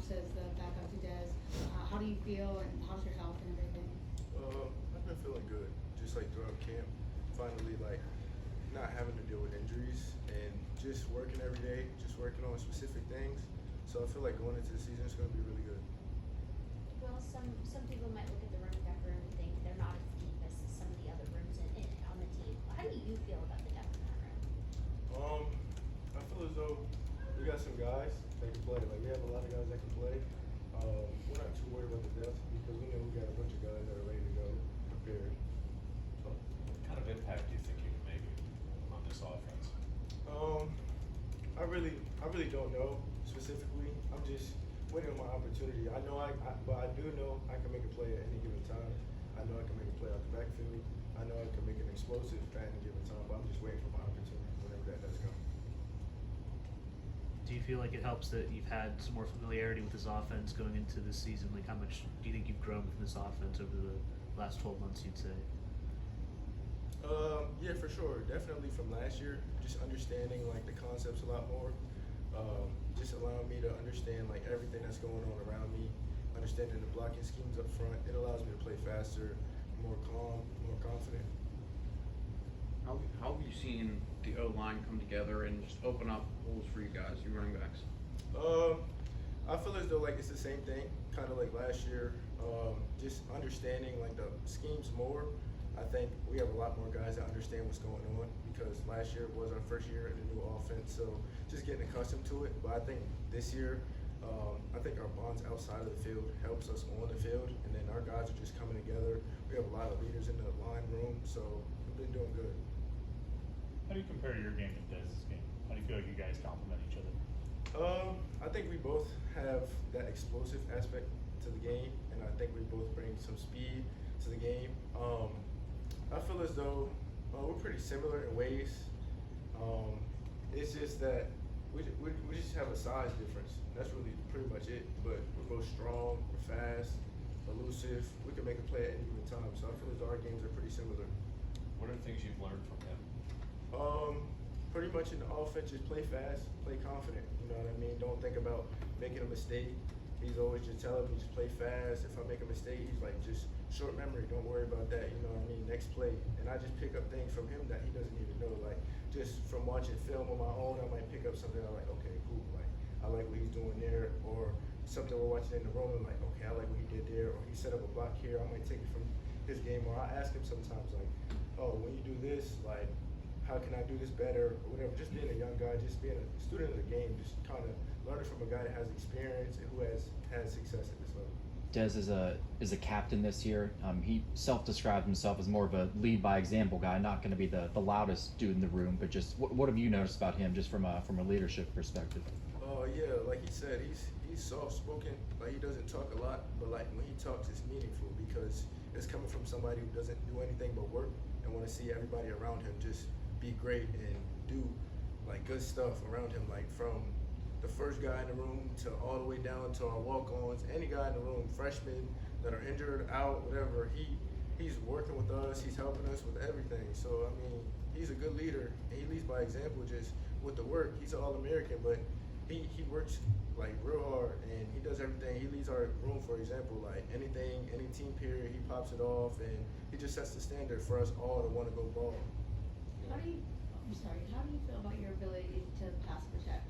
Juelz as the backup to Dez. How do you feel, and how's your health and everything? I've been feeling good, just like throughout camp. Finally, like not having to deal with injuries and just working every day, just working on specific things. So I feel like going into the season is going to be really good. Well, some people might look at the running back room and think they're not as deep as some of the other rooms on the team. How do you feel about the depth in that room? I feel as though we got some guys that can play. Like we have a lot of guys that can play. We're not too worried about the depth because we know we got a bunch of guys that are ready to go, prepared. So, what kind of impact do you think you can make on this offense? I really don't know specifically. I'm just waiting on my opportunity. I know but I do know I can make a play at any given time. I know I can make a play out the backfield. I know I can make an explosive at any given time. But I'm just waiting for my opportunity whenever that does come. Do you feel like it helps that you've had some more familiarity with this offense going into this season? Like, how much do you think you've grown from this offense over the last 12 months, you'd say? Yeah, for sure. Definitely from last year, just understanding like the concepts a lot more. Just allowing me to understand like everything that's going on around me, understanding the blocking schemes up front. It allows me to play faster, more calm, more confident. How have you seen the O-line come together and just open up holes for you guys, you running backs? I feel as though like it's the same thing, kind of like last year. Just understanding like the schemes more. I think we have a lot more guys that understand what's going on because last year was our first year in the new offense, so just getting accustomed to it. But I think this year, I think our bonds outside of the field helps us on the field, and then our guys are just coming together. We have a lot of leaders in the line room, so we've been doing good. How do you compare your game to Dez's game? How do you feel like you guys complement each other? I think we both have that explosive aspect to the game, and I think we both bring some speed to the game. I feel as though we're pretty similar in ways. It's just that we just have a size difference. That's really pretty much it. But we're both strong, we're fast, elusive. We can make a play at any given time. So I feel as though our games are pretty similar. What are the things you've learned from him? Pretty much in the offense, just play fast, play confident. You know what I mean? Don't think about making a mistake. He's always just telling me just play fast. If I make a mistake, he's like just short memory. Don't worry about that. You know what I mean? Next play. And I just pick up things from him that he doesn't even know. Like just from watching film on my own, I might pick up something I'm like, okay, cool. Like I like what he's doing there, or something we're watching in the room. I'm like, okay, I like what he did there, or he set up a block here. I might take it from his game, or I ask him sometimes like, oh, when you do this, like, how can I do this better, or whatever. Just being a young guy, just being a student of the game, just kind of learning from a guy that has experience and who has had success at this level. Dez is a captain this year. He self-described himself as more of a lead by example guy, not going to be the loudest dude in the room. But just what have you noticed about him, just from a leadership perspective? Yeah, like he said, he's soft-spoken. Like he doesn't talk a lot, but like when he talks, it's meaningful because it's coming from somebody who doesn't do anything but work and want to see everybody around him just be great and do like good stuff around him, like from the first guy in the room to all the way down to our walk-ons, any guy in the room, freshmen that are injured, out, whatever. He's working with us, he's helping us with everything. So I mean, he's a good leader and he leads by example just with the work. He's an All-American, but he works like real hard and he does everything. He leads our room, for example, like anything, any team period, he pops it off and he just sets the standard for us all to want to go ball. How do you feel about your ability to pass protect?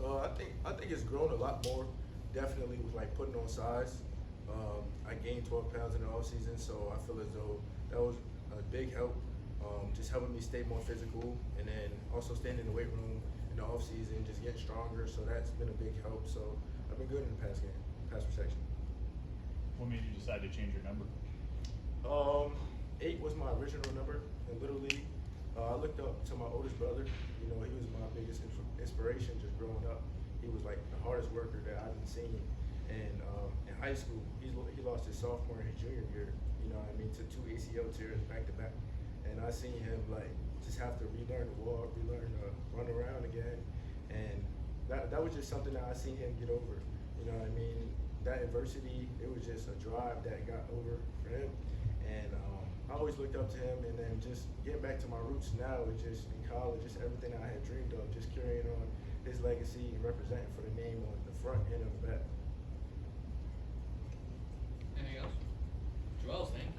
I think it's grown a lot more, definitely with like putting on size. I gained 12 pounds in the off season, so I feel as though that was a big help, just helping me stay more physical, and then also staying in the weight room in the off season, just getting stronger. So that's been a big help. So I've been good in the pass game, pass protection. What made you decide to change your number? 8 was my original number in Little League. I looked up to my oldest brother. You know, he was my biggest inspiration just growing up. He was like the hardest worker that I've seen. And in high school, he lost his sophomore and his junior year, you know what I mean, to 2 ACL tears back to back. And I seen him like just have to relearn to walk, relearn to run around again. And that was just something that I seen him get over. You know what I mean? That adversity, it was just a drive that got over for him. And I always looked up to him, and then just getting back to my roots now is just in college, just everything I had dreamed of, just carrying on his legacy and representing for the name on the front and on the back.